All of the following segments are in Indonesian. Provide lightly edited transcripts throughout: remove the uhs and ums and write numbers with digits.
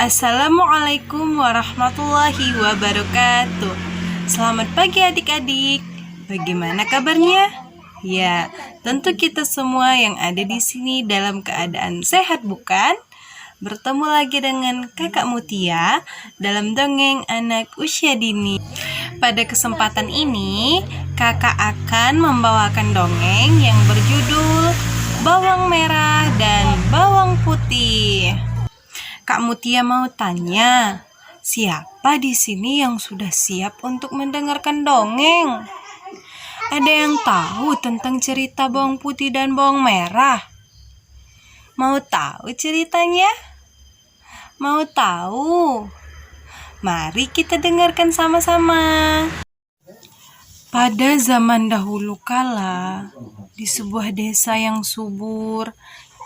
Assalamualaikum warahmatullahi wabarakatuh. Selamat pagi adik-adik. Bagaimana kabarnya? Ya, tentu kita semua yang ada di sini dalam keadaan sehat, bukan? Bertemu lagi dengan Kakak Mutia dalam dongeng anak usia dini. Pada kesempatan ini, Kakak akan membawakan dongeng yang berjudul Bawang Merah dan Bawang Putih. Kak Mutia mau tanya, siapa di sini yang sudah siap untuk mendengarkan dongeng? Ada yang tahu tentang cerita bawang putih dan bawang merah? Mau tahu ceritanya? Mau tahu? Mari kita dengarkan sama-sama. Pada zaman dahulu kala, di sebuah desa yang subur,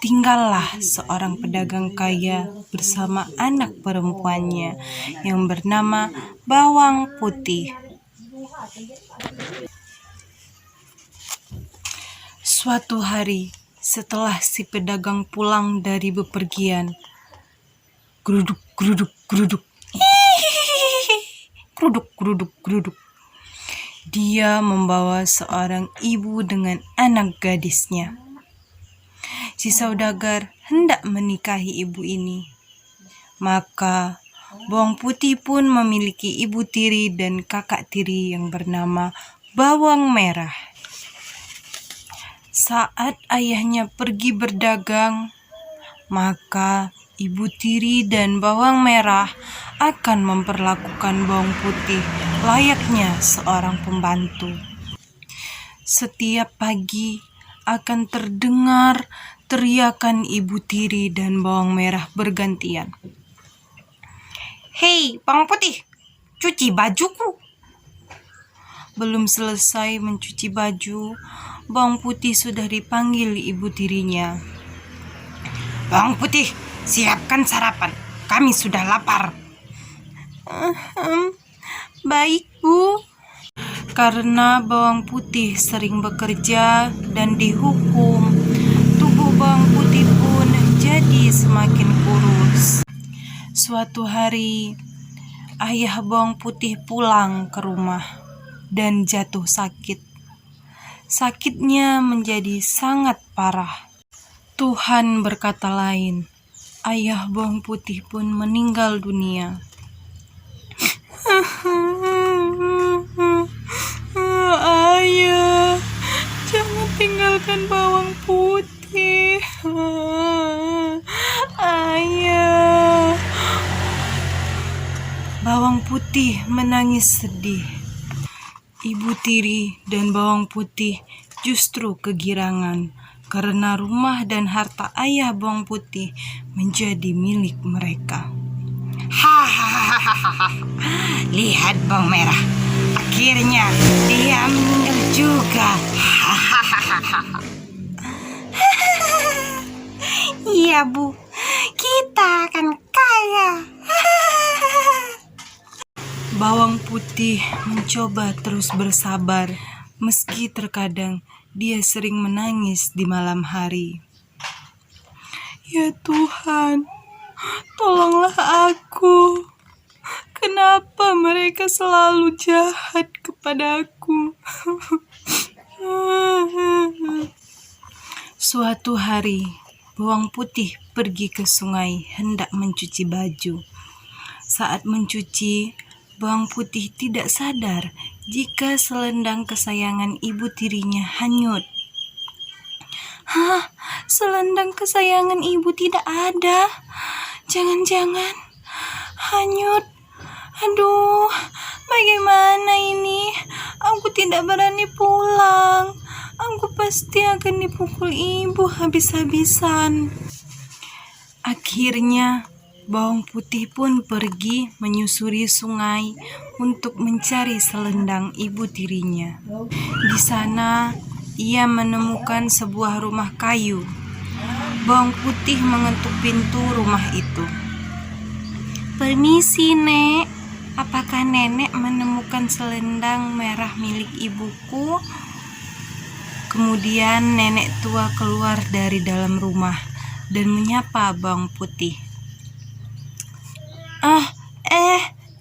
tinggallah seorang pedagang kaya bersama anak perempuannya yang bernama Bawang Putih. Suatu hari, setelah si pedagang pulang dari bepergian, geruduk, geruduk, geruduk, geruduk, geruduk, geruduk, dia membawa seorang ibu dengan anak gadisnya. Si saudagar hendak menikahi ibu ini. Maka Bawang Putih pun memiliki ibu tiri dan kakak tiri yang bernama Bawang Merah. Saat ayahnya pergi berdagang, maka ibu tiri dan Bawang Merah akan memperlakukan Bawang Putih layaknya seorang pembantu. Setiap pagi akan terdengar teriakan ibu tiri dan Bawang Merah bergantian. "Hei, Bawang Putih, cuci bajuku!" Belum selesai mencuci baju, Bawang Putih sudah dipanggil ibu tirinya. "Bawang Putih, siapkan sarapan. Kami sudah lapar." Baik, Bu." Karena Bawang Putih sering bekerja dan dihukum, tubuh Bawang Putih pun jadi semakin kurus. Suatu hari, ayah Bawang Putih pulang ke rumah dan jatuh sakit. Sakitnya menjadi sangat parah. Tuhan berkata lain, ayah Bawang Putih pun meninggal dunia. "Ayah, jangan tinggalkan Bawang Putih. Ayah." Bawang Putih menangis sedih. Ibu tiri dan Bawang Putih justru kegirangan karena rumah dan harta ayah Bawang Putih menjadi milik mereka. "Hahaha, lihat Bawang Merah, akhirnya dia meninggal juga. Hahaha." "Iya, Bu, kita akan kaya." Bawang Putih mencoba terus bersabar, meski terkadang dia sering menangis di malam hari. "Ya Tuhan, tolonglah aku. Kenapa mereka selalu jahat kepadaku?" Suatu hari, Bawang Putih pergi ke sungai hendak mencuci baju. Saat mencuci, Bawang Putih tidak sadar jika selendang kesayangan ibu tirinya hanyut. "Hah, selendang kesayangan ibu tidak ada. Jangan-jangan hanyut. Aduh, bagaimana ini? Aku tidak berani pulang. Aku pasti akan dipukul ibu habis-habisan." Akhirnya, Bawang Putih pun pergi menyusuri sungai untuk mencari selendang ibu tirinya. Di sana, ia menemukan sebuah rumah kayu. Bawang Putih mengetuk pintu rumah itu. "Permisi, Nek. Apakah Nenek menemukan selendang merah milik ibuku?" Kemudian nenek tua keluar dari dalam rumah dan menyapa Bawang Putih.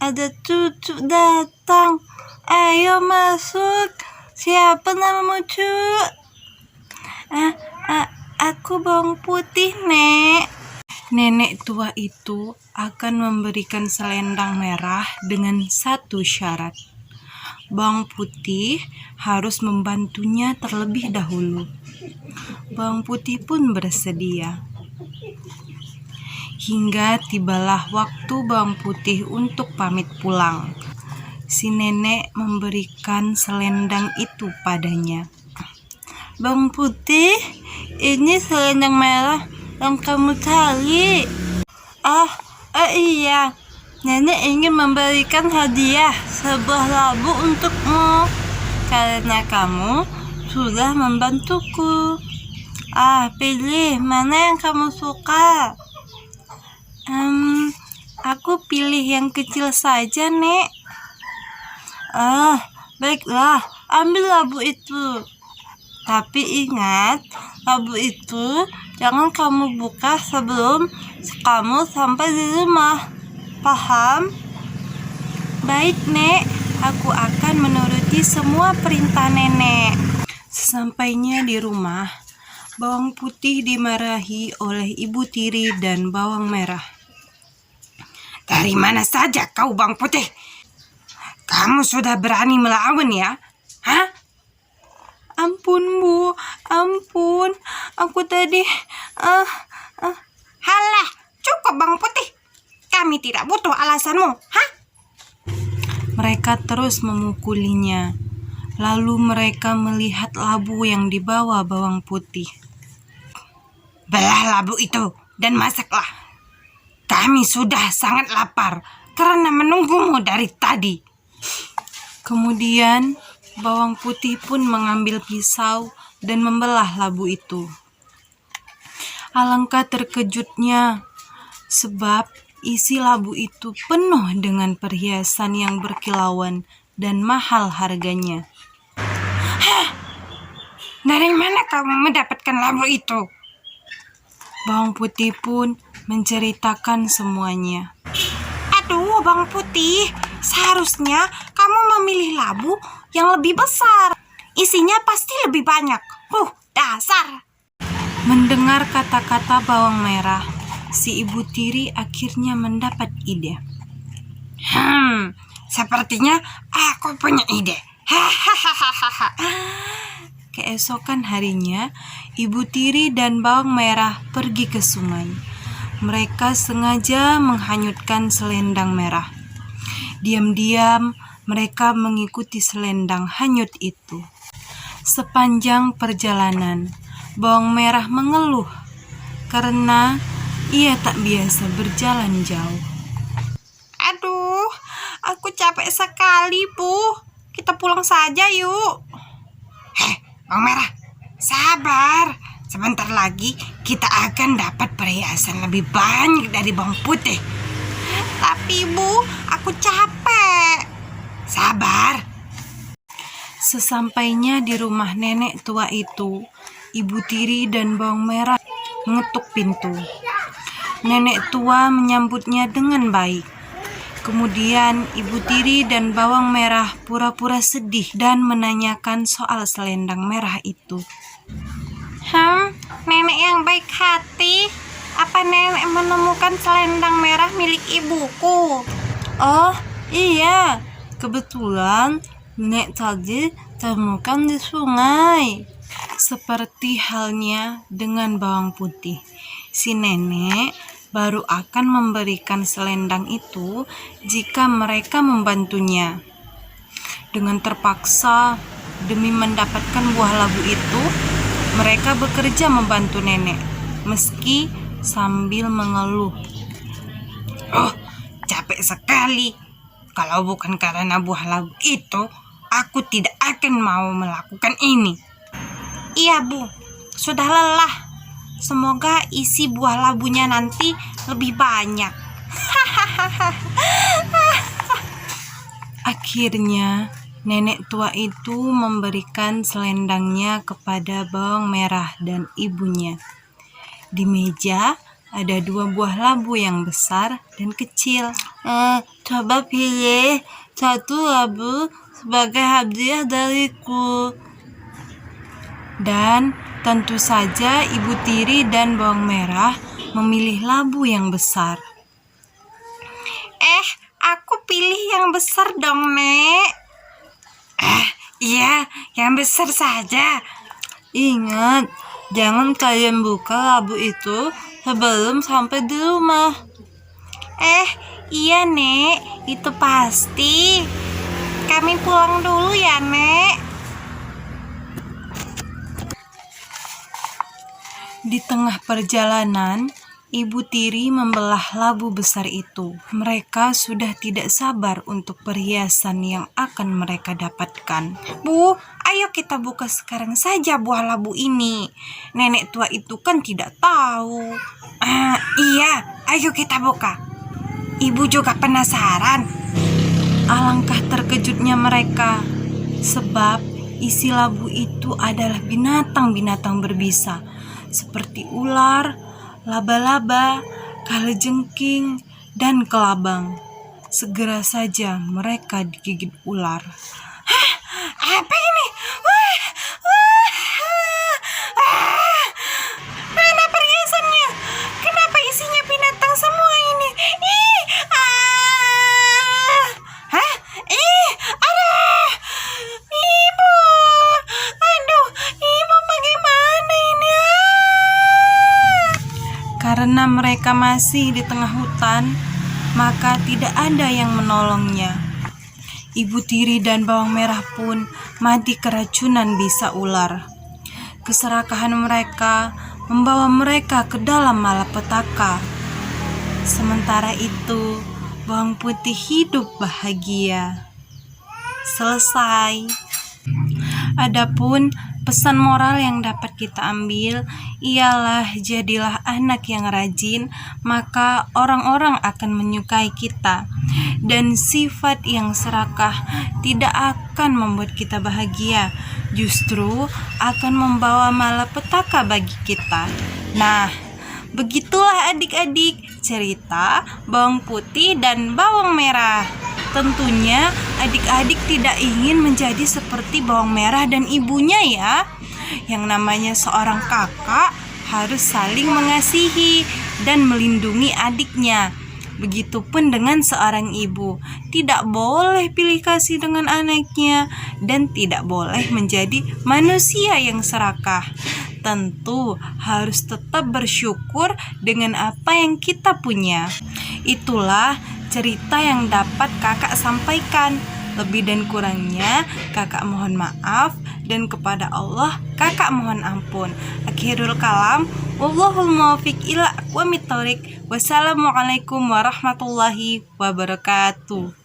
ada cucu datang. Ayo masuk. Siapa namamu, cu? Aku bawang putih, Nek. Nenek tua itu akan memberikan selendang merah dengan satu syarat. Bawang putih harus membantunya terlebih dahulu. Bawang putih pun bersedia. Hingga tibalah waktu bawang putih untuk pamit pulang. Si nenek memberikan selendang itu padanya. Bawang putih, ini selendang merah yang kamu cari. Iya, nenek ingin memberikan hadiah sebuah labu untukmu karena kamu sudah membantuku. Pilih mana yang kamu suka. Aku pilih yang kecil saja, Nek. Baiklah, ambil labu itu. Tapi ingat, labu itu jangan kamu buka sebelum kamu sampai di rumah. Paham? Baik, Nek. Aku akan menuruti semua perintah nenek. Sesampainya di rumah, bawang putih dimarahi oleh ibu tiri dan bawang merah. Dari mana saja kau, bawang putih? Kamu sudah berani melawan ya? Ampun, Bu. Ampun. Aku tadi... Halah, cukup bawang putih. Kami tidak butuh alasanmu. Mereka terus memukulinya. Lalu mereka melihat labu yang dibawa bawang putih. Belah labu itu dan masaklah. Kami sudah sangat lapar karena menunggumu dari tadi. Kemudian bawang putih pun mengambil pisau dan membelah labu itu. Alangkah terkejutnya sebab isi labu itu penuh dengan perhiasan yang berkilauan dan mahal harganya. Dari mana kamu mendapatkan labu itu? Bawang putih pun menceritakan semuanya. Aduh, bawang putih, seharusnya kamu memilih labu yang lebih besar. Isinya pasti lebih banyak. Dasar. Mendengar kata-kata bawang merah, si ibu tiri akhirnya mendapat ide. Sepertinya aku punya ide. Keesokan harinya, ibu tiri dan bawang merah pergi ke sungai. Mereka sengaja menghanyutkan selendang merah. Diam-diam, mereka mengikuti selendang hanyut itu. Sepanjang perjalanan, bawang merah mengeluh karena ia tak biasa berjalan jauh. Aduh, aku capek sekali, Bu. Kita pulang saja yuk. Bawang merah, sabar. Sebentar lagi kita akan dapat perhiasan lebih banyak dari bawang putih. Tapi Bu, aku capek. Sabar. Sesampainya di rumah nenek tua itu, ibu tiri dan bawang merah mengetuk pintu. Nenek tua menyambutnya dengan baik. Kemudian ibu tiri dan bawang merah pura-pura sedih dan menanyakan soal selendang merah itu. Nenek yang baik hati, apa nenek menemukan selendang merah milik ibuku? Oh iya, kebetulan nenek tadi temukan di sungai. Seperti halnya dengan bawang putih, si nenek baru akan memberikan selendang itu jika mereka membantunya. Dengan terpaksa demi mendapatkan buah labu itu, mereka bekerja membantu nenek, meski sambil mengeluh. Capek sekali. Kalau bukan karena buah labu itu, aku tidak akan mau melakukan ini. Iya, Bu, sudah lelah. Semoga isi buah labunya nanti lebih banyak. Akhirnya, nenek tua itu memberikan selendangnya kepada bawang merah dan ibunya. Di meja ada 2 buah labu yang besar dan kecil. Coba pilih 1 labu sebagai hadiah dariku. Dan tentu saja Ibu Tiri dan Bawang Merah memilih labu yang besar. Aku pilih yang besar dong, Nek. Iya, yang besar saja. Ingat, jangan kalian buka labu itu sebelum sampai di rumah. Iya, Nek, itu pasti. Kami pulang dulu ya, Nek. Di tengah perjalanan, Ibu Tiri membelah labu besar itu. Mereka sudah tidak sabar untuk perhiasan yang akan mereka dapatkan. Bu, ayo kita buka sekarang saja buah labu ini. Nenek tua itu kan tidak tahu. Iya, ayo kita buka. Ibu juga penasaran. Alangkah terkejutnya mereka, sebab isi labu itu adalah binatang-binatang berbisa, seperti ular, laba-laba, kalajengking, dan kelabang. Segera saja mereka digigit ular. Apa ini? Mana perhiasannya? Kenapa isinya binatang semua ini? Aduh, Ibu. Aduh, Ibu bagaimana ini? Karena mereka masih di tengah hutan, maka tidak ada yang menolongnya. Ibu Tiri dan Bawang Merah pun mati keracunan bisa ular. Keserakahan mereka membawa mereka ke dalam malapetaka. Sementara itu, Bawang Putih hidup bahagia. Selesai. Adapun pesan moral yang dapat kita ambil ialah jadilah anak yang rajin, maka orang-orang akan menyukai kita. Dan sifat yang serakah tidak akan membuat kita bahagia, justru akan membawa malapetaka bagi kita. Nah, begitulah adik-adik cerita Bawang Putih dan Bawang Merah. Tentunya adik-adik tidak ingin menjadi seperti Bawang Merah dan ibunya ya. Yang namanya seorang kakak harus saling mengasihi dan melindungi adiknya. Begitupun dengan seorang ibu, tidak boleh pilih kasih dengan anaknya dan tidak boleh menjadi manusia yang serakah. Tentu harus tetap bersyukur dengan apa yang kita punya. Itulah cerita yang dapat kakak sampaikan. Lebih dan kurangnya kakak mohon maaf, dan kepada Allah kakak mohon ampun. Akhirul kalam, wallahul muwaffiq ila aqwamit thoriq. Wassalamualaikum warahmatullahi wabarakatuh.